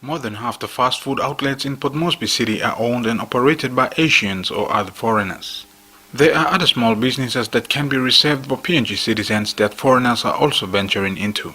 More than half the fast food outlets in Port Moresby City are owned and operated by Asians or other foreigners. There are other small businesses that can be reserved for PNG citizens that foreigners are also venturing into.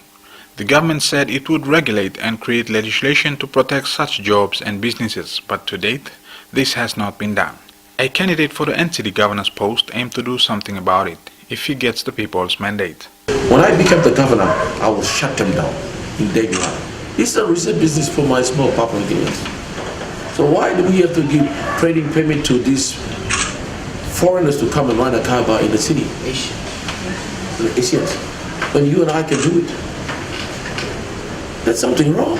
The government said it would regulate and create legislation to protect such jobs and businesses, but to date, this has not been done. A candidate for the NCD governor's post aimed to do something about it, if he gets the people's mandate. When I become the governor, I will shut them down in day one. This is a reserve business for my small Papua New Guineans. So why do we have to give trading permit to these foreigners to come and run a car bar in the city? Asians. When you and I can do it. That's something wrong.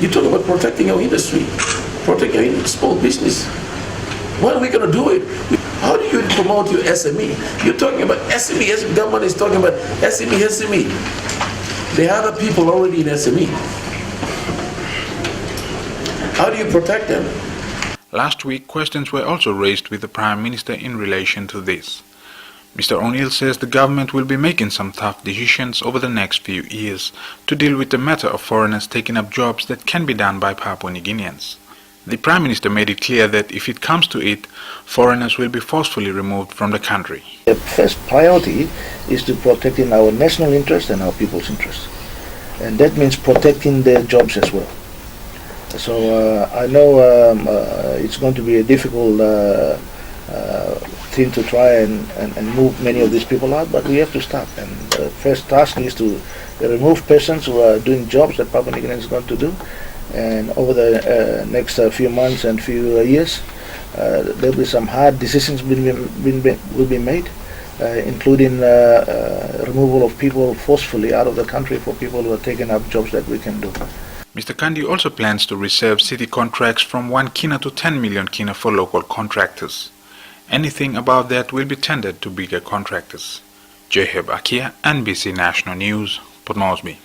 You talk about protecting our industry, protecting our small business. When are we going to do it? How do you promote your SME? You're talking about SME, the government is talking about SME. There are other people already in SME. How do you protect them? Last week, questions were also raised with the Prime Minister in relation to this. Mr. O'Neill says the government will be making some tough decisions over the next few years to deal with the matter of foreigners taking up jobs that can be done by Papua New Guineans. The Prime Minister made it clear that if it comes to it, foreigners will be forcefully removed from the country. The first priority is to protecting our national interest and our people's interest. And that means protecting their jobs as well. So I know it's going to be a difficult thing to try and move many of these people out, but we have to start. And the first task is to remove persons who are doing jobs that Papua New Guinea is going to do. And over the next few months and few years, there will be some hard decisions will be made, including removal of people forcefully out of the country for people who are taking up jobs that we can do. Mr. Kandi also plans to reserve city contracts from 1 kina to 10 million kina for local contractors. Anything above that will be tendered to bigger contractors. Jeheb Akia, NBC National News, Port Moresby.